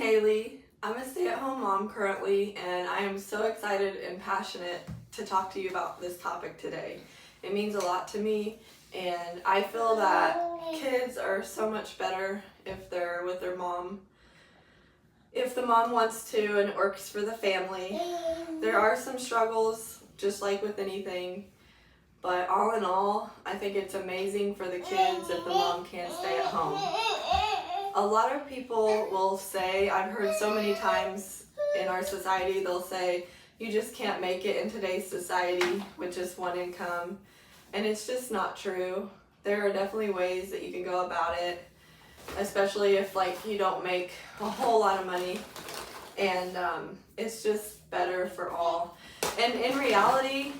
Haley. I'm a stay-at-home mom currently, and I am so excited and passionate to talk to you about this topic today. It means a lot to me, and I feel that kids are so much better if they're with their mom. If the mom wants to and it works for the family. There are some struggles, just like with anything, but all in all, I think it's amazing for the kids if the mom can stay at home. A lot of people will say, I've heard so many times in our society, they'll say, you just can't make it in today's society with just one income. And it's just not true. There are definitely ways that you can go about it, especially if you don't make a whole lot of money. And it's just better for all. And in reality,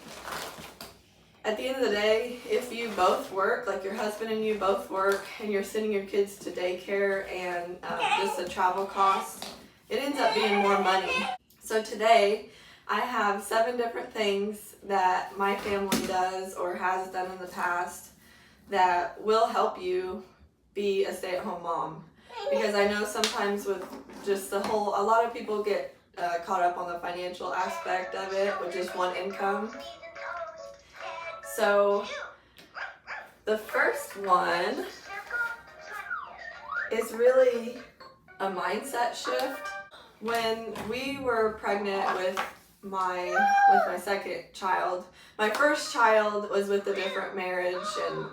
at the end of the day, if you both work, like your husband and you both work, and you're sending your kids to daycare and just the travel costs, it ends up being more money. So today, I have 7 different things that my family does or has done in the past that will help you be a stay-at-home mom. Because I know sometimes with just a lot of people get caught up on the financial aspect of it with just one income. So the first one is really a mindset shift. When we were pregnant with my second child, my first child was with a different marriage, and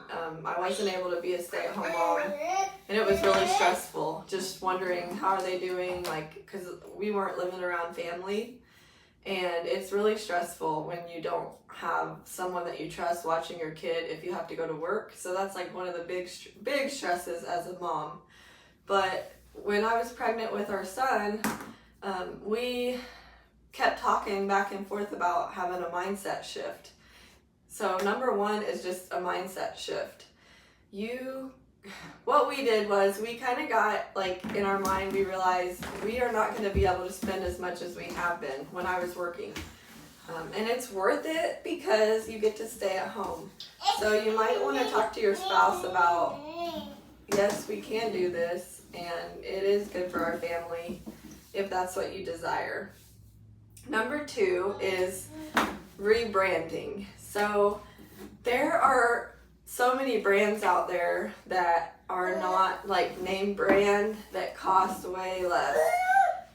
I wasn't able to be a stay-at-home mom, and it was really stressful, just wondering how are they doing, because we weren't living around family. And it's really stressful when you don't have someone that you trust watching your kid if you have to go to work. So that's one of the big stresses as a mom. But when I was pregnant with our son, we kept talking back and forth about having a mindset shift. So number 1 is just a mindset shift. What we did was we kind of got in our mind, we realized we are not going to be able to spend as much as we have been when I was working. And it's worth it because you get to stay at home. So you might want to talk to your spouse about, yes, we can do this, and it is good for our family if that's what you desire. Number 2 is rebranding. So there are so many brands out there that are not name brand that cost way less.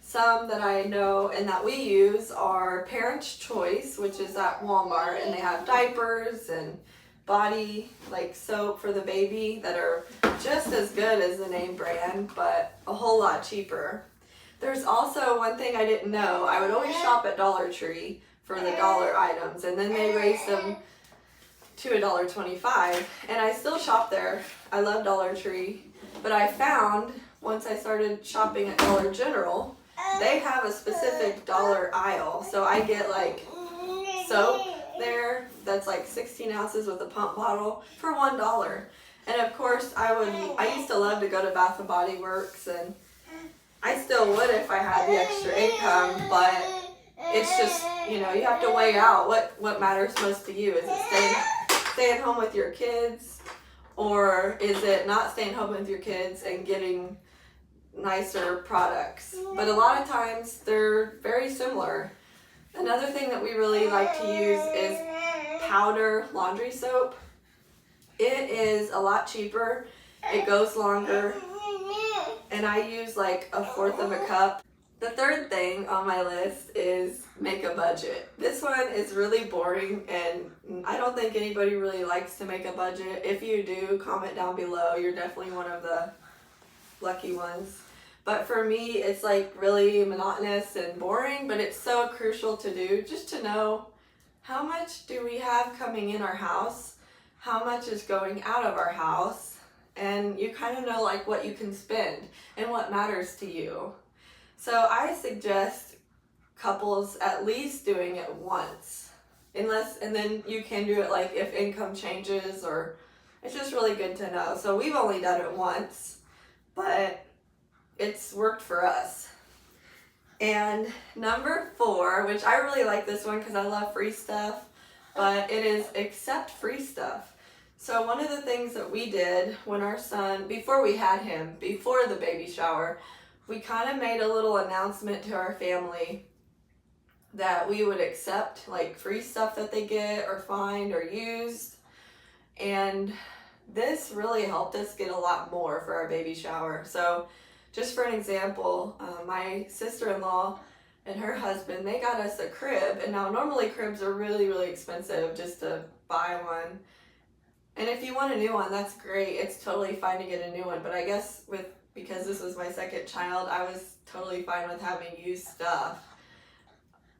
Some that I know and that we use are Parents' Choice, which is at Walmart, and they have diapers and body soap for the baby that are just as good as the name brand, but a whole lot cheaper. There's also one thing I didn't know. I would always shop at Dollar Tree for the dollar items, and then they raised them to $1.25, and I still shop there. I love Dollar Tree, but I found once I started shopping at Dollar General, they have a specific dollar aisle. So I get soap there that's 16 ounces with a pump bottle for $1. And of course I used to love to go to Bath and Body Works, and I still would if I had the extra income, but it's just, you have to weigh out what matters most to you. Is it staying home with your kids, or is it not staying home with your kids and getting nicer products? But a lot of times they're very similar. Another thing that we really like to use is powder laundry soap. It is a lot cheaper, it goes longer, and I use 1/4 of a cup. The third thing on my list is make a budget. This one is really boring, and I don't think anybody really likes to make a budget. If you do, comment down below. You're definitely one of the lucky ones. But for me, it's really monotonous and boring, but it's so crucial to do, just to know how much do we have coming in our house, how much is going out of our house, and you kind of know what you can spend and what matters to you. So I suggest couples at least doing it once, and then you can do it if income changes, or it's just really good to know. So we've only done it once, but it's worked for us. And number 4, which I really like this one because I love free stuff, but it is accept free stuff. So one of the things that we did when our son, before we had him, before the baby shower, we kind of made a little announcement to our family that we would accept like free stuff that they get or find or used. And this really helped us get a lot more for our baby shower. So just for an example, my sister-in-law and her husband, they got us a crib. And now normally cribs are really, really expensive just to buy one. And if you want a new one, that's great. It's totally fine to get a new one. But I guess because this was my second child, I was totally fine with having used stuff.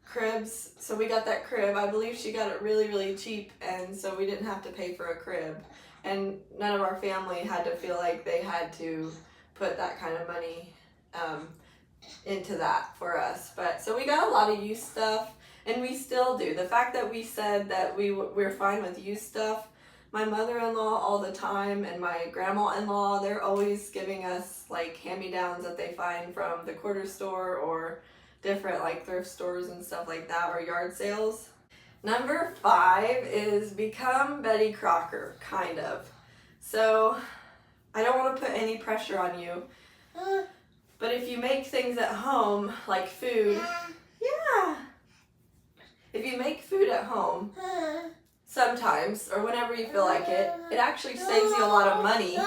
Cribs, so we got that crib. I believe she got it really, really cheap, and so we didn't have to pay for a crib. And none of our family had to feel like they had to put that kind of money into that for us. But so we got a lot of used stuff, and we still do. The fact that we said that we're fine with used stuff, my mother-in-law all the time and my grandma-in-law, they're always giving us like hand-me-downs that they find from the quarter store or different like thrift stores and stuff like that, or yard sales. Number 5 is become Betty Crocker, kind of. So I don't want to put any pressure on you, but if you make things at home, like food, if you make food at home, sometimes, or whenever you feel like it actually saves you a lot of money.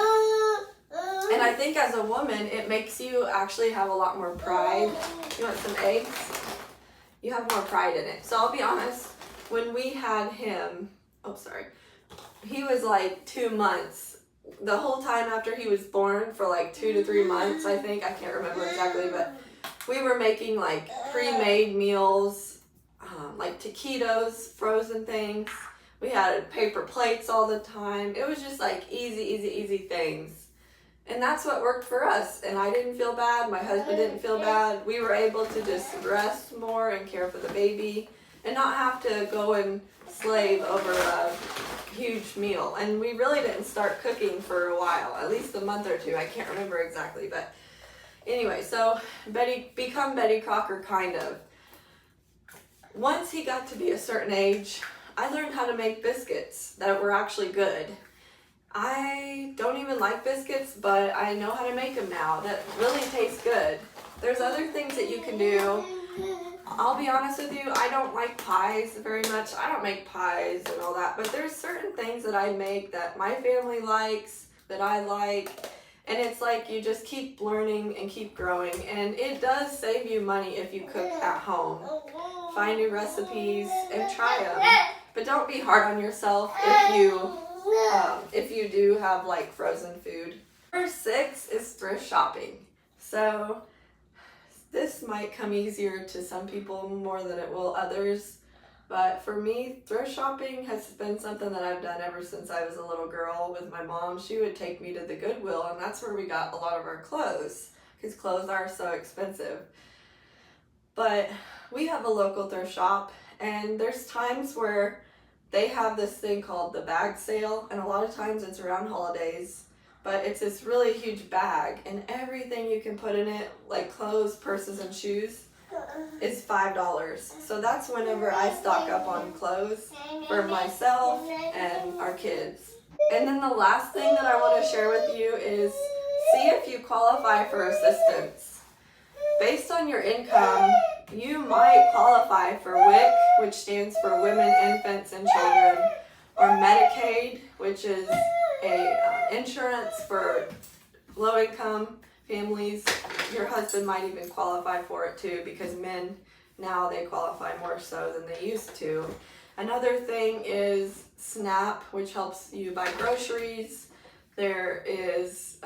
And I think as a woman, it makes you actually have a lot more pride. You want some eggs? You have more pride in it. So I'll be honest, when we had him, he was like 2 months. The whole time after he was born, for like 2 to 3 months, I think. I can't remember exactly, but we were making like pre-made meals, like taquitos, frozen things. We had paper plates all the time. It was just like easy things. And that's what worked for us. And I didn't feel bad. My husband didn't feel bad. We were able to just rest more and care for the baby and not have to go and slave over a huge meal. And we really didn't start cooking for a while, at least a month or 2. I can't remember exactly. But anyway, so become Betty Crocker, kind of. Once he got to be a certain age, I learned how to make biscuits that were actually good. I don't even like biscuits, but I know how to make them now that really taste good. There's other things that you can do. I'll be honest with you, I don't like pies very much. I don't make pies and all that, but there's certain things that I make that my family likes, that I like, and it's like you just keep learning and keep growing, and it does save you money if you cook at home. Find new recipes and try them, but don't be hard on yourself if you do have like frozen food. Number 6 is thrift shopping. So this might come easier to some people more than it will others, but for me, thrift shopping has been something that I've done ever since I was a little girl with my mom. She would take me to the Goodwill, and that's where we got a lot of our clothes, because clothes are so expensive. But we have a local thrift shop, and there's times where they have this thing called the bag sale, and a lot of times it's around holidays, but it's this really huge bag, and everything you can put in it, like clothes, purses, and shoes, is $5. So that's whenever I stock up on clothes for myself and our kids. And then the last thing that I want to share with you is see if you qualify for assistance. Based on your income, you might qualify for WIC, which stands for Women, Infants, and Children, or Medicaid, which is a insurance for low-income families. Your husband might even qualify for it too, because men now they qualify more so than they used to. Another thing is SNAP, which helps you buy groceries. There is,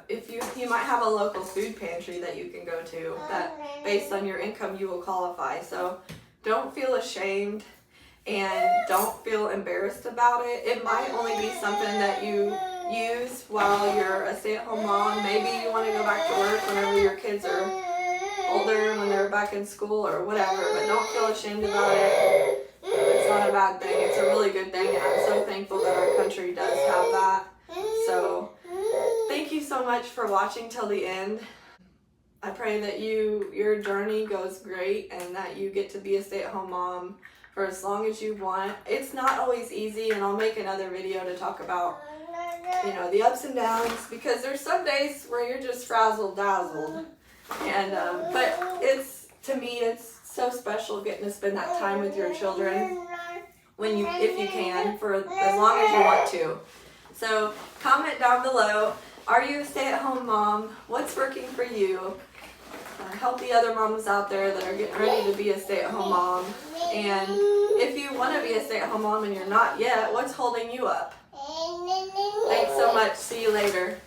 if you might have a local food pantry that you can go to that based on your income you will qualify. So don't feel ashamed and don't feel embarrassed about it. It might only be something that you use while you're a stay-at-home mom. Maybe you want to go back to work whenever your kids are older, when they're back in school or whatever, but don't feel ashamed about it. It's not a bad thing. It's a really good thing, and I'm so thankful that our country does have that. So thank you so much for watching till the end. I pray that your journey goes great and that you get to be a stay-at-home mom for as long as you want. It's not always easy, and I'll make another video to talk about, the ups and downs, because there's some days where you're just frazzled dazzled, And but to me it's so special getting to spend that time with your children if you can, for as long as you want to. So comment down below, are you a stay-at-home mom? What's working for you? Help the other moms out there that are getting ready to be a stay-at-home mom. And if you want to be a stay-at-home mom and you're not yet, what's holding you up? Thanks so much. See you later.